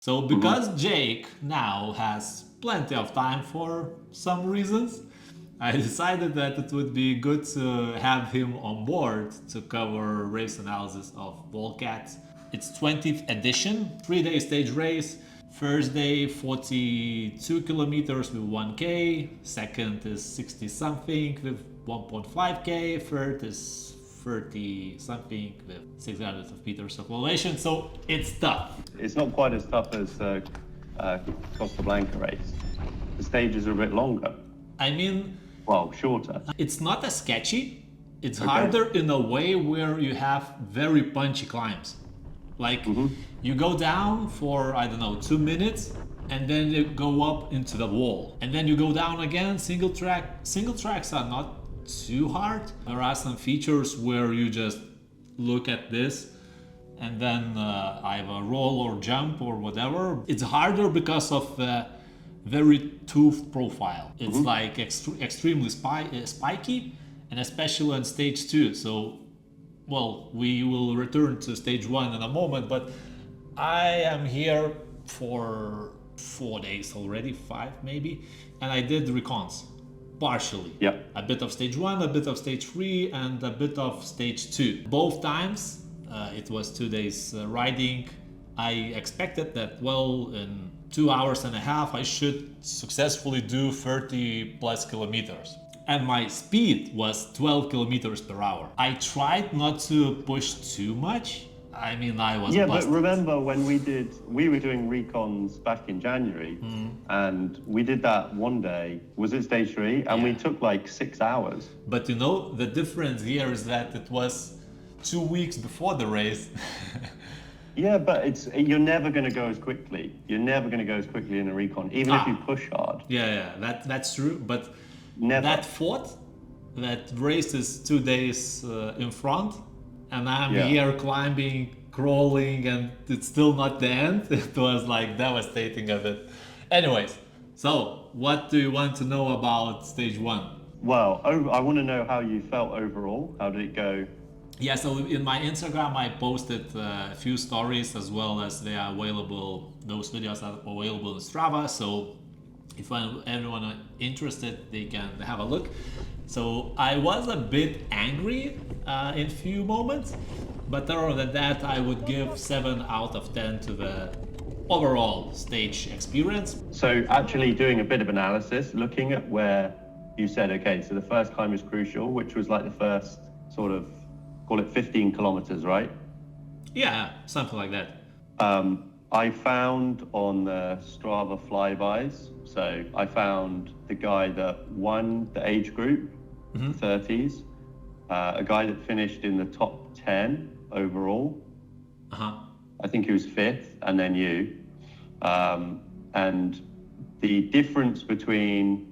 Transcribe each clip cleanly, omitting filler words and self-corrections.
So because Jake now has plenty of time for some reasons, I decided that it would be good to have him on board to cover race analysis of Volcat. It's 20th edition, 3-day stage race. First day 42 kilometers with 1k, second is 60 something with 1.5k, third is 30 something with 600 meters of elevation, so it's tough. It's not quite as tough as Costa Blanca race. The stages are a bit longer. I mean, well, shorter. It's not as sketchy. It's harder in a way where you have very punchy climbs. Like you go down for, I don't know, 2 minutes and then you go up into the wall. And then you go down again, single track. Single tracks are not too hard. There are some features where you just look at this and then either roll or jump or whatever. It's harder because of the very toothed profile. It's like extremely spiky, and especially on stage 2. So, well, we will return to stage 1 in a moment, but I am here for 4 days already, 5 maybe, and I did recons partially. Yeah. A bit of stage 1, a bit of stage 3, and a bit of stage 2. Both times it was 2 days riding. I expected that, well, in 2 hours and a half I should successfully do 30 plus kilometers. And my speed was 12 kilometers per hour. I tried not to push too much. I mean, I was busted. But remember when we were doing recons back in January, and we did that one day, was it stage 3? And we took like 6 hours. But you know, the difference here is that it was 2 weeks before the race. Yeah, but you're never going to go as quickly. You're never going to go as quickly in a recon, even if you push hard. Yeah, that's true. But never. That race is 2 days in front, and I'm here climbing, crawling, and it's still not the end. It was like devastating a bit. Anyways, so what do you want to know about stage 1? Well, I want to know how you felt overall. How did it go? Yeah, so in my Instagram I posted a few stories, as well as they are available, those videos are available in Strava, so if anyone is interested, they can have a look. So I was a bit angry in few moments, but other than that I would give 7 out of 10 to the overall stage experience. So actually doing a bit of analysis, looking at where you said, okay, so the first climb is crucial, which was like the first sort of, call it 15 kilometers, right? Yeah, something like that. I found on the Strava flybys, so I found the guy that won the age group, 30s, a guy that finished in the top 10 overall. I think he was 5th, and then you. And the difference between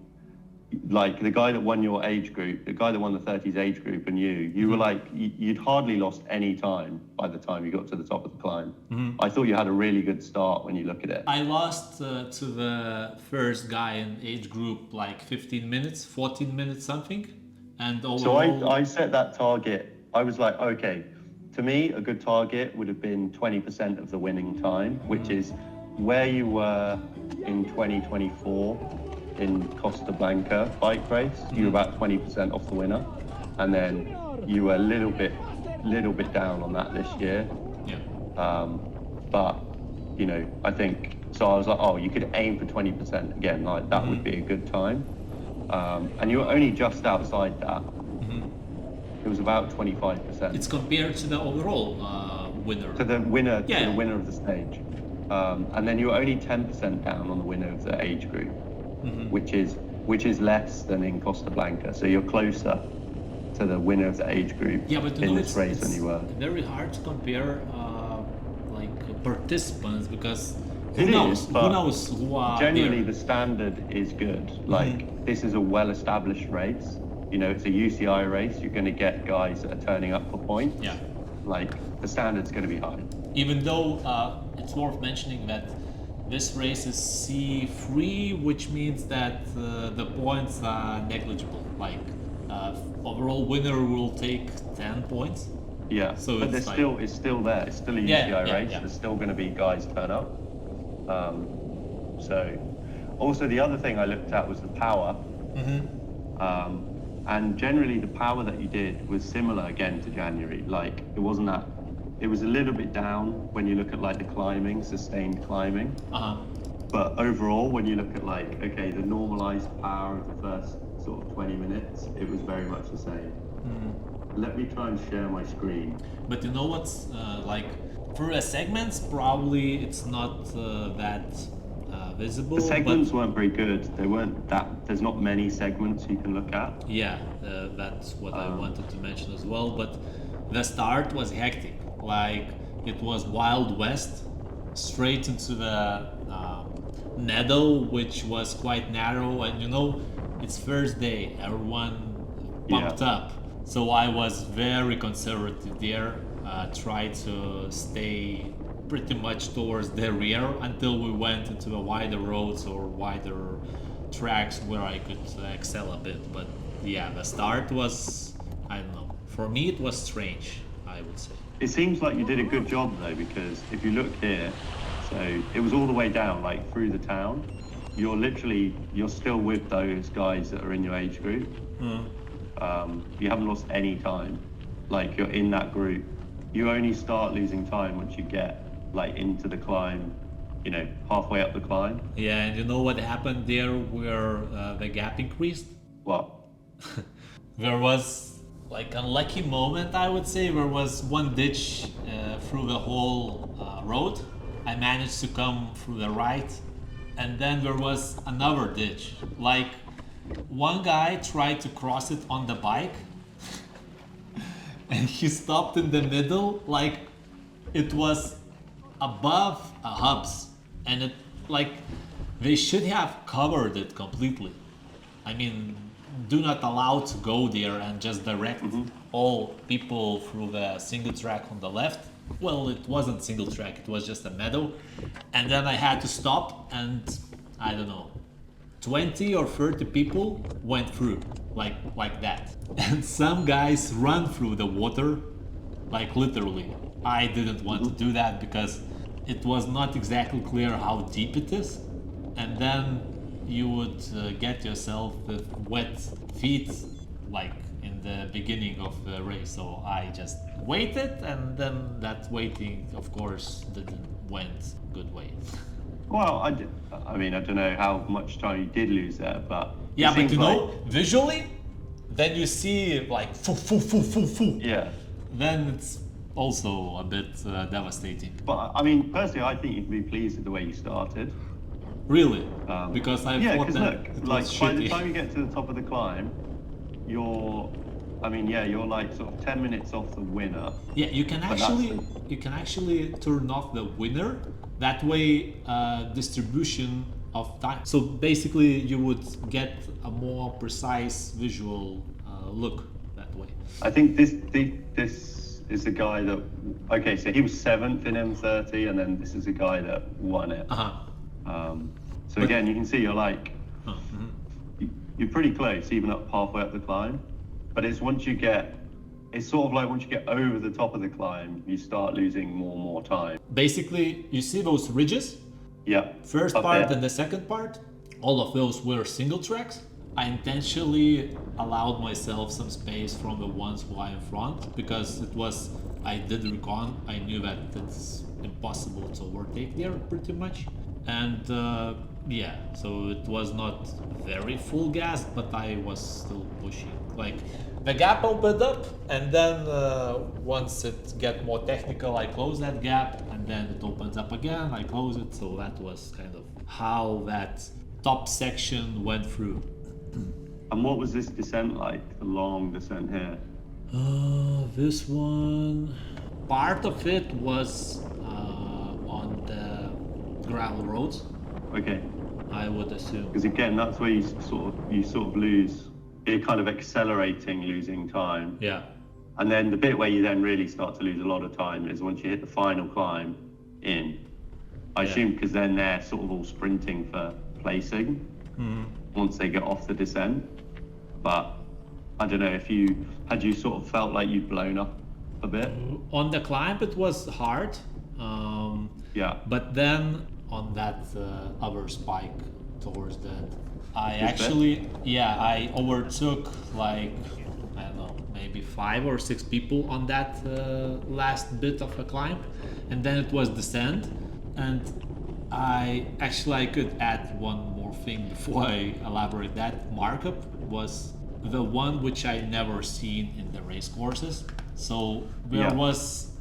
like the guy that won your age group, the guy that won the 30s age group, and you were like, you'd hardly lost any time by the time you got to the top of the climb. I thought you had a really good start when you look at it. I lost to the first guy in age group like 15 minutes, 14 minutes something. And overall... So I set that target. I was like, okay, to me, a good target would have been 20% of the winning time, which is where you were in 2024 in Costa Blanca bike race. You were about 20% off the winner, and then you were a little bit down on that this year. But you know, I think so. I was like, oh, you could aim for 20% again. Like that would be a good time. And you were only just outside that. It was about 25%. It's compared to the overall winner. To the winner, to the winner of the stage. And then you were only 10% down on the winner of the age group. Which is less than in Costa Blanca, so you're closer to the winner of the age group in this race than you were. Very hard to compare like participants, because who knows who are generally there. The standard is good. Like this is a well-established race. You know, it's a UCI race. You're going to get guys that are turning up for points. Like the standard's going to be high. Even though it's worth mentioning that this race is C3, which means that the points are negligible. Like overall winner will take 10 points. Yeah, so but it's still there. It's still a UCI race. Yeah. There's still going to be guys turn up. So also the other thing I looked at was the power. And generally the power that you did was similar again to January. Like it wasn't that, it was a little bit down when you look at like the climbing, sustained climbing. But overall, when you look at like, okay, the normalized power of the first sort of 20 minutes, it was very much the same. Let me try and share my screen. But you know what's like for the segments, probably it's not that visible. The segments weren't very good. They weren't that, there's not many segments you can look at. Yeah, that's what I wanted to mention as well. But the start was hectic. Like it was Wild West, straight into the needle, which was quite narrow. And you know, it's first day, everyone pumped up. So I was very conservative there, tried to stay pretty much towards the rear until we went into the wider roads or wider tracks where I could excel a bit. But yeah, the start was, I don't know, for me it was strange, I would say. It seems like you did a good job though, because if you look here, so it was all the way down, like through the town. You're still with those guys that are in your age group. You haven't lost any time. Like you're in that group. You only start losing time once you get like into the climb, you know, halfway up the climb. Yeah, and you know what happened there where the gap increased? What? There was like a lucky moment, I would say. There was one ditch through the whole road. I managed to come through the right, and then there was another ditch. Like one guy tried to cross it on the bike and he stopped in the middle, like it was above a hubs, and it like they should have covered it completely. I mean, do not allow to go there and just direct all people through the single track on the left. Well, it wasn't single track, it was just a meadow. And then I had to stop, and I don't know, 20 or 30 people went through like that. And some guys run through the water, like literally. I didn't want to do that because it was not exactly clear how deep it is. And then you would get yourself with wet feet like in the beginning of the race. So I just waited, and then that waiting of course didn't went good way. Well, I mean, I don't know how much time you did lose there, but yeah, but you know, visually, then you see like foo. Yeah. Then it's also a bit devastating. But I mean, personally, I think you can be pleased with the way you started. Really? Because I thought that look, it like was by shitty. the time you get to the top of the climb, you're like sort of 10 minutes off the winner. Yeah, you can actually turn off the winner. That way, distribution of time. So basically, you would get a more precise visual look that way. I think this is the guy that. Okay, so he was 7th in M30, and then this is the guy that won it. So again, you can see you're like you're pretty close, even up halfway up the climb. But it's sort of like once you get over the top of the climb, you start losing more and more time. Basically, you see those ridges? Yeah. First part and the second part, all of those were single tracks. I intentionally allowed myself some space from the ones who are in front because I did Recon. I knew that it's impossible to overtake there pretty much. And yeah, so it was not very full gas, but I was still pushing. Like the gap opened up, and then once it get more technical, I close that gap, and then it opens up again, I close it. So that was kind of how that top section went through. And what was this descent like, the long descent here? This one, part of it was on the gravel roads. Okay. I would assume. Because again, that's where you sort of lose. You're kind of accelerating, losing time. Yeah. And then the bit where you then really start to lose a lot of time is once you hit the final climb in. I assume because then they're sort of all sprinting for placing once they get off the descent. But I don't know if you sort of felt like you'd blown up a bit. On the climb, it was hard. Yeah. But then on that other spike towards the end. I This actually, yeah, I overtook like, I don't know, maybe 5 or 6 people on that last bit of a climb, and then it was descent. And I could add one more thing before I elaborate. That markup was the one which I never seen in the race courses. So there Yeah. was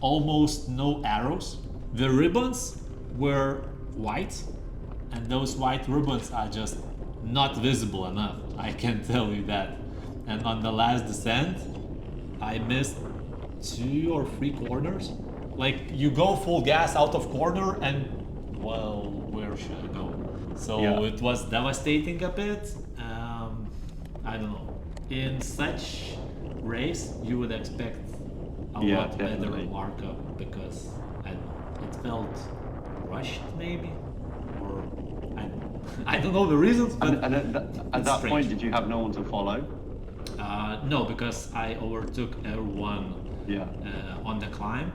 almost no arrows. The ribbons were white, and those white ribbons are just not visible enough. I can tell you that. And on the last descent, I missed 2 or 3 corners. Like you go full gas out of corner, and well, where should I go? So Yeah. it was devastating a bit. I don't know. In such race, you would expect a Yeah, lot better definitely. markup because I don't know, it felt rushed maybe, or I don't know the reasons, but And at it's that strange. point, did you have no one to follow? No, because I overtook everyone Yeah. on the climb.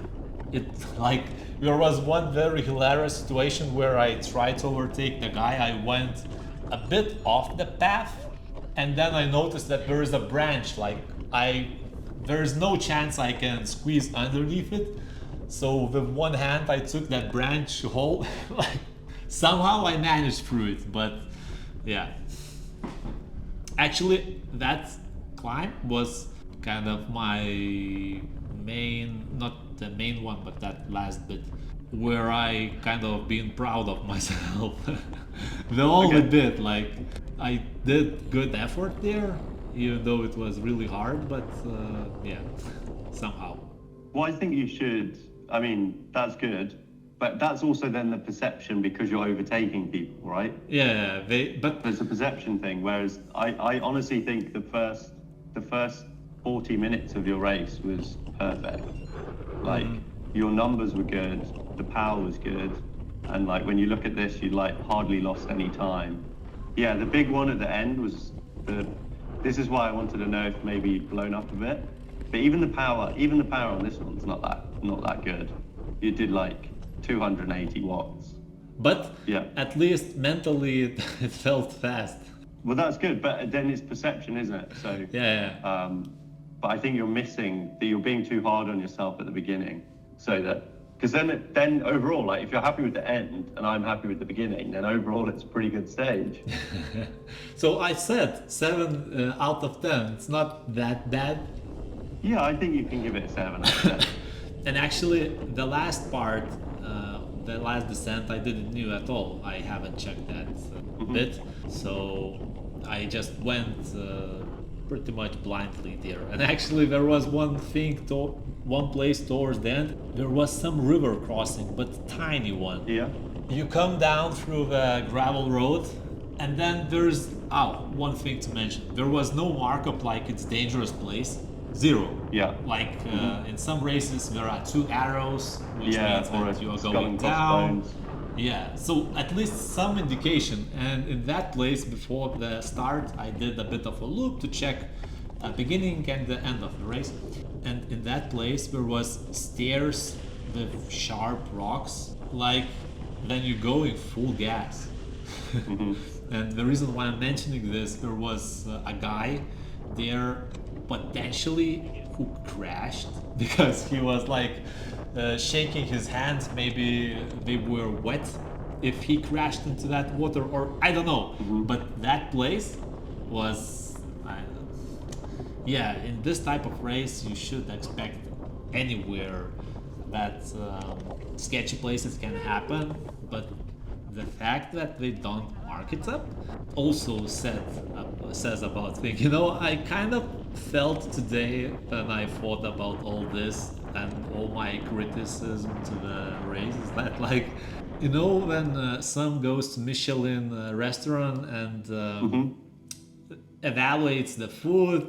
It like there was one very hilarious situation where I tried to overtake the guy. I went a bit off the path, and then I noticed that there is a branch. Like there is no chance I can squeeze underneath it. So with one hand, I took that branch hold. Like somehow I managed through it, but yeah. Actually, that climb was kind of my main, not the main one, but that last bit where I kind of been proud of myself. The only Okay. bit, like I did good effort there, even though it was really hard, but yeah, somehow. Well, I think you should. I mean, that's good, but that's also then the perception because you're overtaking people, right? Yeah, but There's a perception thing. Whereas I honestly think the first 40 minutes of your race was perfect. Like your numbers were good, the power was good, and like when you look at this, you like hardly lost any time. Yeah, the big one at the end was the. This is why I wanted to know if maybe you'd blown up a bit. But even the power on this one's not that good. You did like 280 watts. but Yeah. at least mentally it felt fast. Well, that's good, but then it's perception, isn't it? So, Yeah. but I think you're missing that you're being too hard on yourself at the beginning. So that, because then overall, like if you're happy with the end and I'm happy with the beginning, then overall it's a pretty good stage. So I said 7 out of 10. It's not that bad. Yeah, I think you can give it a 7 out of 10. And actually, the last part, the last descent, I didn't knew at all. I haven't checked that bit, so I just went pretty much blindly there. And actually, there was one place towards the end. There was some river crossing, but tiny one. Yeah. You come down through the gravel road, and then there's one thing to mention. There was no markup like it's dangerous place. 0. Yeah. Like in some races there are 2 arrows, which Yeah, means or that you are skull going and down. crossbones. Yeah, so at least some indication. And in that place before the start, I did a bit of a loop to check the beginning and the end of the race. And in that place there was stairs with sharp rocks, like then you go in full gas. And the reason why I'm mentioning this, there was a guy there potentially who crashed because he was like shaking his hands. Maybe they were wet if he crashed into that water, or I don't know. But that place was, yeah, in this type of race you should expect anywhere that sketchy places can happen, but the fact that they don't mark it up also says about things. You know, I kind of felt today when I thought about all this and all my criticism to the race is that, like, you know, when some goes to Michelin restaurant and evaluates the food,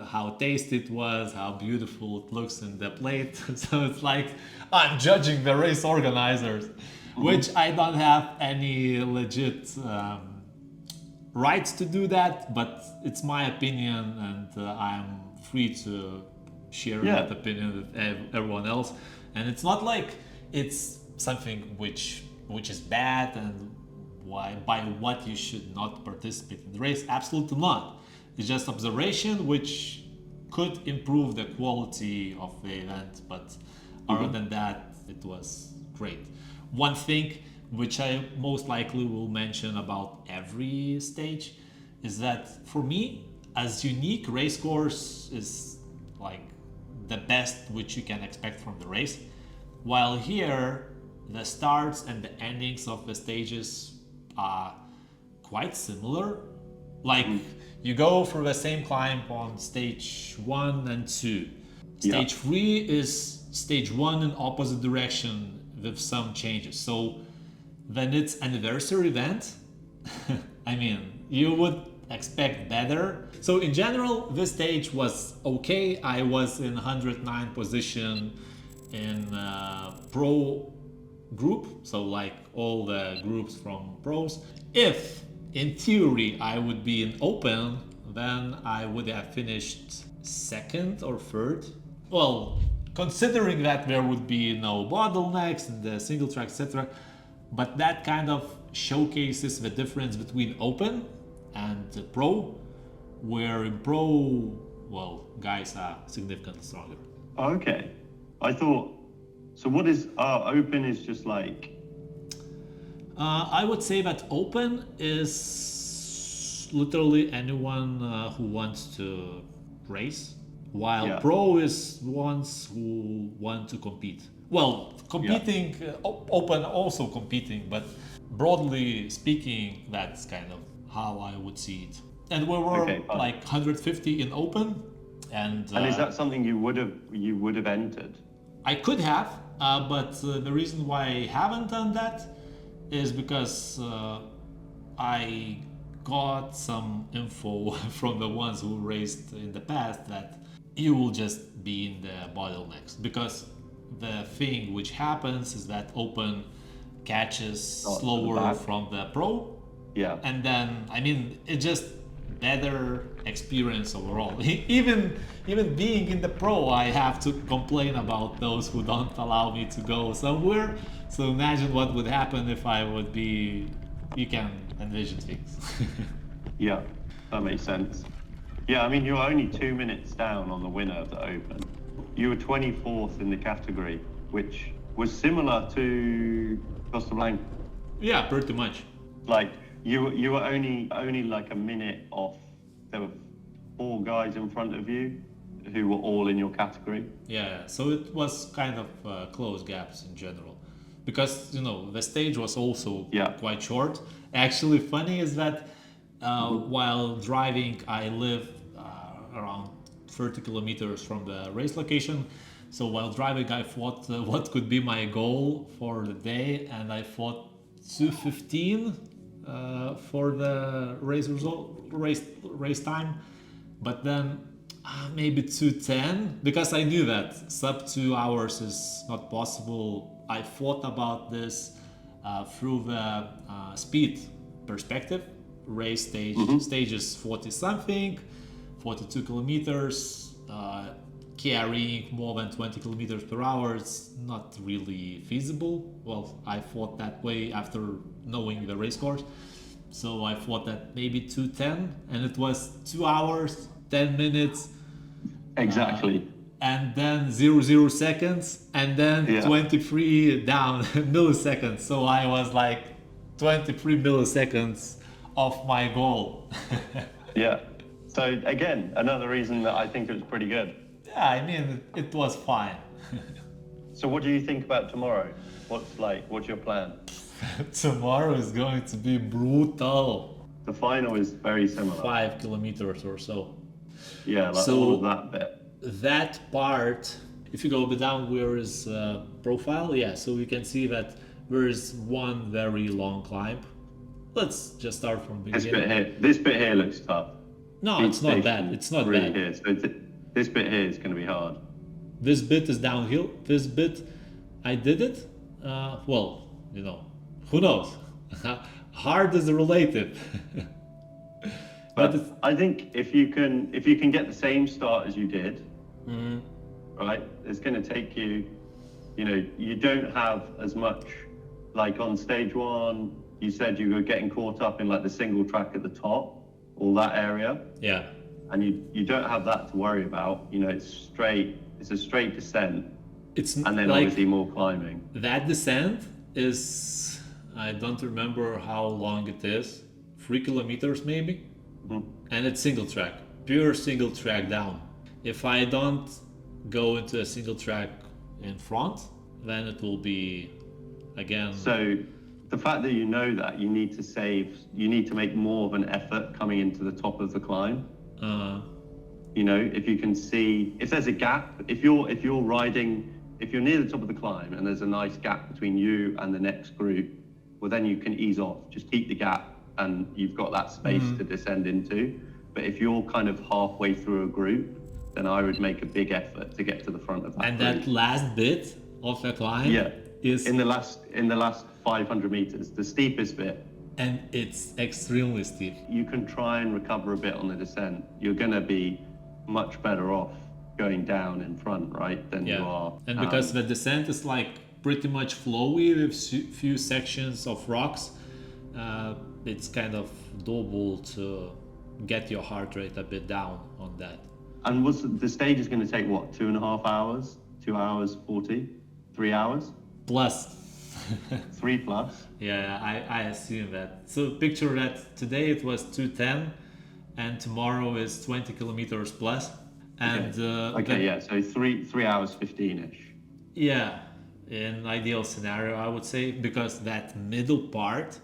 how tasty it was, how beautiful it looks in the plate. So it's like I'm judging the race organizers, which I don't have any legit rights to do that, but it's my opinion, and I'm free to share that opinion with everyone else. And it's not like it's something which which is bad and why by what you should not participate in the race. Absolutely not. It's just observation which could improve the quality of the event, but other than that, it was great. One thing which I most likely will mention about every stage is that for me, as unique, race course is like the best which you can expect from the race. While here, the starts and the endings of the stages are quite similar. Like you go through the same climb on stage 1 and 2. Stage 3 is stage 1 in opposite direction with some changes. So when it's anniversary event, I mean, you would expect better. So in general, this stage was okay. I was in 109 position in pro group, so like all the groups from pros. If in theory I would be in open, then I would have finished second or third. Well, considering that there would be no bottlenecks and the single track, etc. But that kind of showcases the difference between open and pro, where in pro, well, guys are significantly stronger. Okay. I thought, so what is, open is just like... I would say that open is literally anyone who wants to race, while pro is ones who want to compete. Well, competing, open also competing, but broadly speaking, that's kind of how I would see it. And we were like 150 in open, and is that something you would have entered? I could have, but the reason why I haven't done that is because I got some info from the ones who raced in the past that you will just be in the bottlenecks, because the thing which happens is that open catches slower from the pro. Yeah. And then, I mean, it's just better experience overall. Even being in the pro, I have to complain about those who don't allow me to go somewhere. So imagine what would happen if I would be, you can envision things. Yeah, that makes sense. Yeah, I mean, you're only 2 minutes down on the winner of the Open. You were 24th in the category, which was similar to Costa Blanca. Yeah, pretty much. Like, you were only like a minute off. There were 4 guys in front of you who were all in your category. Yeah, so it was kind of close gaps in general. Because, you know, the stage was also quite short. Actually, funny is that while driving, I live around 30 kilometers from the race location. So while driving, I thought what could be my goal for the day, and I thought 2:15 for the race time, but then maybe 2:10, because I knew that sub 2 hours is not possible. I thought about this through the speed perspective. Race stages 40 something, 42 kilometers, carrying more than 20 kilometers per hour is not really feasible. Well, I thought that way after knowing the race course. So I thought that maybe 2:10, and it was 2 hours, 10 minutes. Exactly. And then 0 seconds, and then 23 down milliseconds. So I was like 23 milliseconds off my goal. Yeah. So again, another reason that I think it was pretty good. Yeah, I mean, it was fine. So what do you think about tomorrow? What's your plan? Tomorrow is going to be brutal. The final is very similar. 5 kilometers or so. Yeah, like all of that bit. That part, if you go down where is profile, so we can see that there is one very long climb. Let's just start from the beginning. This bit here looks tough. No, it's not bad. It's not bad. Here. So this bit here is going to be hard. This bit is downhill. This bit, I did it. Well, you know, who knows? Hard is relative. But I think if you can get the same start as you did, right? It's going to take you. You know, you don't have as much Like on stage one, you said you were getting caught up in like the single track at the top, all that area. Yeah. And you don't have that to worry about. You know, it's a straight descent. It's and then like obviously more climbing. That descent is, I don't remember how long it is, 3 kilometers maybe. Mm-hmm. And it's single track, pure single track down. If I don't go into a single track in front, then it will be again. So the fact that you know that, you need to make more of an effort coming into the top of the climb. You know, if you can see, if there's a gap, if you're near the top of the climb and there's a nice gap between you and the next group, well then you can ease off. Just keep the gap and you've got that space to descend into. But if you're kind of halfway through a group, then I would make a big effort to get to the front of that and group. that last bit of the climb is in the last 500 meters, the steepest bit. And it's extremely steep. You can try and recover a bit on the descent. You're going to be much better off going down in front, right, than you are. And because the descent is like pretty much flowy with few sections of rocks, it's kind of doable to get your heart rate a bit down on that. And the stage is going to take what, 2.5 hours? 2 hours 40? 3 hours? Plus. 3 plus? Yeah, I assume that. So picture that today it was 210 and tomorrow is 20 kilometers plus. And so 3 hours 15-ish. Yeah, in ideal scenario I would say, because that middle part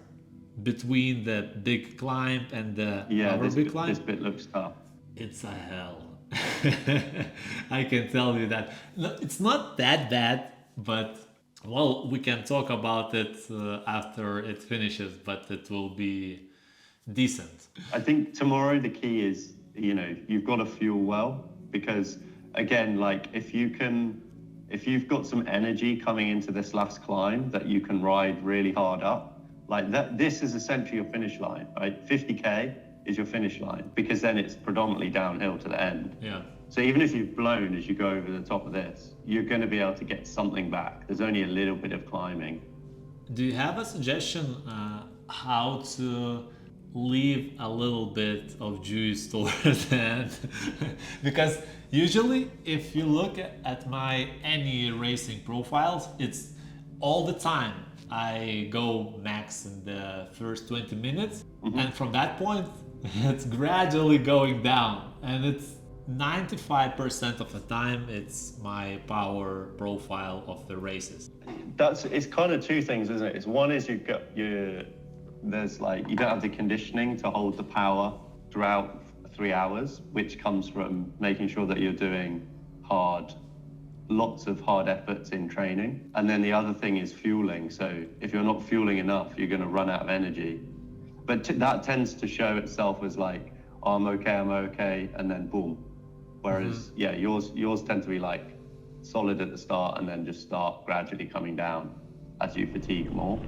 between the big climb and the other big climb, this bit looks tough. It's a hell. I can tell you that. No, it's not that bad, but well, we can talk about it after it finishes, but it will be decent. I think tomorrow the key is, you know, you've got to fuel well, because again, like if you've got some energy coming into this last climb that you can ride really hard up, like that, this is essentially your finish line, right? 50k is your finish line, because then it's predominantly downhill to the end. Yeah. So even if you've blown as you go over the top of this, you're going to be able to get something back. There's only a little bit of climbing. Do you have a suggestion how to leave a little bit of juice towards the end? Because usually if you look at my any racing profiles, it's all the time I go max in the first 20 minutes, and from that point it's gradually going down, and it's 95% of the time it's my power profile of the races. It's kind of two things, isn't it? It's one is you don't have the conditioning to hold the power throughout 3 hours, which comes from making sure that you're doing lots of hard efforts in training. And then the other thing is fueling. So if you're not fueling enough, you're going to run out of energy. But that tends to show itself as like, oh, I'm okay, and then boom. Whereas, yours tend to be like solid at the start and then just start gradually coming down as you fatigue more.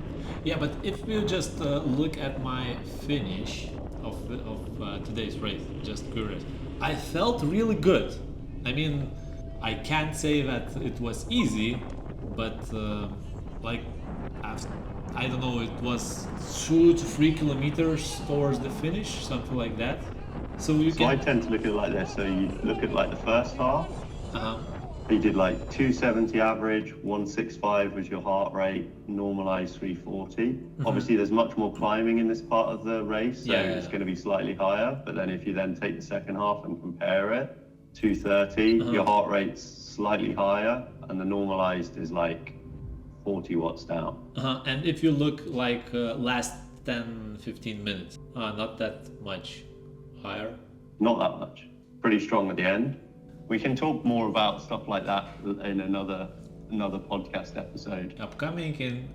Yeah, but if you just look at my finish of today's race, just curious, I felt really good. I mean, I can't say that it was easy, but I don't know, it was 2 to 3 kilometers towards the finish, something like that. So I tend to look at it like this. So you look at like the first half. You did like 270 average, 165 was your heart rate, normalized 340. Obviously there's much more climbing in this part of the race, so it's going to be slightly higher. But then if you then take the second half and compare it, 230, your heart rate's slightly higher, and the normalized is like 40 watts down. And if you look like last 10-15 minutes, not that much higher? Not that much. Pretty strong at the end. We can talk more about stuff like that in another podcast episode. Upcoming in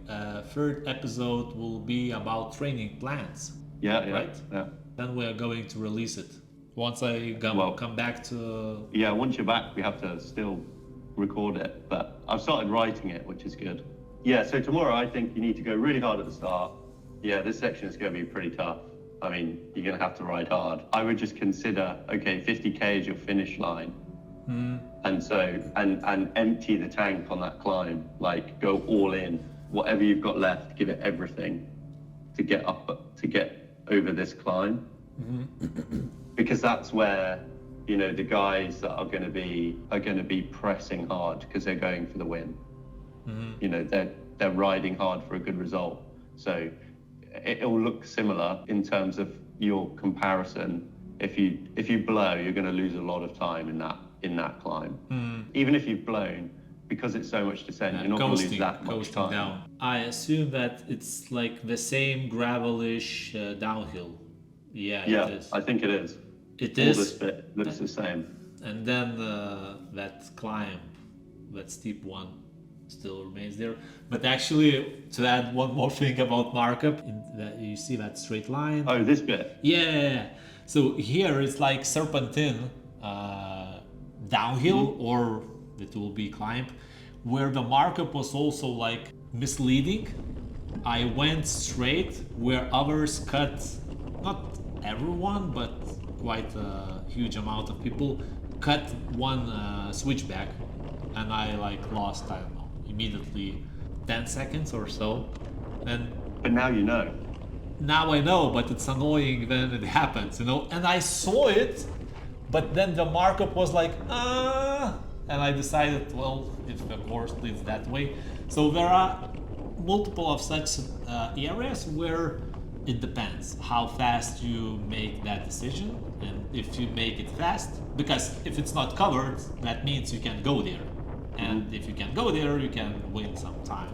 third episode will be about training plans. Right? Yeah. Then we are going to release it. Once I come back to... Yeah, once you're back, we have to still record it. But I've started writing it, which is good. Yeah, so tomorrow I think you need to go really hard at the start. Yeah, this section is going to be pretty tough. I mean, you're going to have to ride hard. I would just consider, 50k is your finish line. And so, and empty the tank on that climb, like go all in whatever you've got left, give it everything to get over this climb. Because that's where, you know, the guys that are going to be pressing hard because they're going for the win. You know, they're riding hard for a good result. So it'll look similar in terms of your comparison. If you blow, you're going to lose a lot of time in that climb. Even if you've blown, because it's so much descent, you're not going to lose that much time. Down. I assume that it's like the same gravelish downhill. Yeah, it is. I think it is. It All is. this bit looks the same. And then that climb, that steep one, still remains there. But actually, to add one more thing about markup, you see that straight line? Oh, this bit? Yeah. So here it's like serpentine downhill, or it will be climb, where the markup was also like misleading. I went straight where others cut, not everyone, but quite a huge amount of people cut one switchback, and I like lost, I don't know, immediately 10 seconds or so. But now you know. Now I know, but it's annoying when it happens, you know. And I saw it, but then the markup was like, and I decided, well, if the course leads that way. So there are multiple of such areas where it depends how fast you make that decision, and if you make it fast, because if it's not covered, that means you can go there. And if you can go there, you can win some time.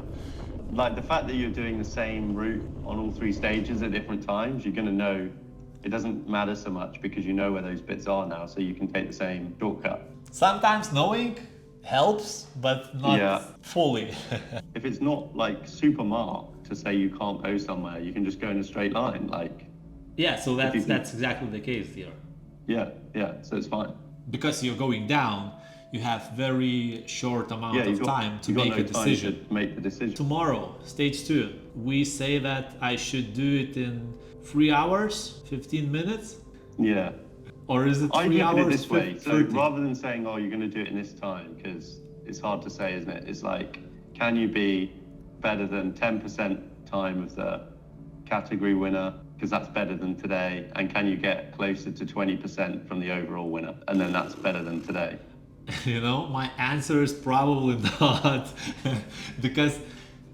Like the fact that you're doing the same route on all three stages at different times, you're going to know it doesn't matter so much because you know where those bits are now, so you can take the same shortcut. Sometimes knowing helps, but not fully. If it's not like super marked to say you can't go somewhere, you can just go in a straight line. Like, yeah, so that's exactly the case here. Yeah, so it's fine. Because you're going down, you have very short amount of time to make a decision. To make the decision. Tomorrow, stage 2, we say that I should do it in 3 hours, 15 minutes? Yeah. Or is it 3 hours? I look at it this way. So 30? rather than saying, oh, you're going to do it in this time, because it's hard to say, isn't it? It's like, can you be better than 10% time of the category winner? Because that's better than today. And can you get closer to 20% from the overall winner? And then that's better than today. You know, my answer is probably not. Because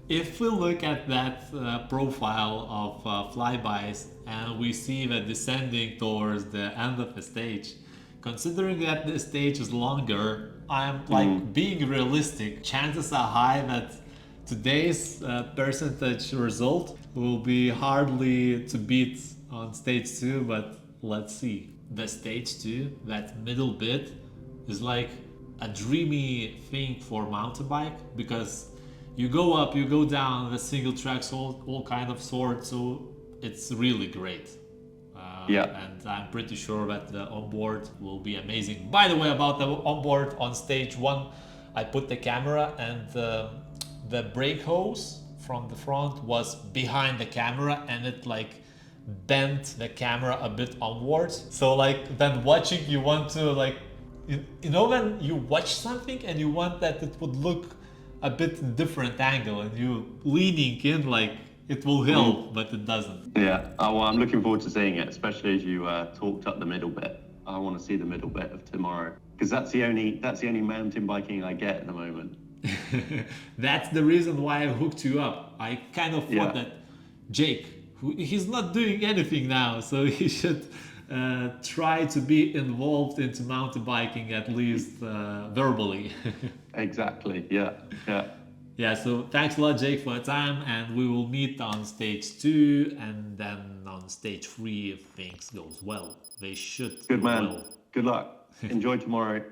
if we look at that profile of flybys and we see that descending towards the end of the stage, considering that the stage is longer, I'm like being realistic. Chances are high that today's percentage result will be hardly to beat on stage 2, but let's see. The stage 2, that middle bit, is like a dreamy thing for mountain bike, because you go up, you go down, the single tracks, all kind of sorts, so it's really great. And I'm pretty sure that the onboard will be amazing. By the way, about the onboard on stage 1, I put the camera and the brake hose from the front was behind the camera, and it like bent the camera a bit onwards. So like then watching, you want to like, you know, when you watch something and you want that it would look a bit different angle, and you leaning in like it will help, but it doesn't. Yeah, well, I'm looking forward to seeing it, especially as you talked up the middle bit. I want to see the middle bit of tomorrow, because that's the only mountain biking I get at the moment. That's the reason why I hooked you up. I kind of thought that Jake, he's not doing anything now, so he should try to be involved into mountain biking, at least verbally. Exactly, yeah, so thanks a lot, Jake, for your time, and we will meet on stage 2 and then on stage 3 if things goes well. They should. Good man. Well. Good luck. Enjoy tomorrow.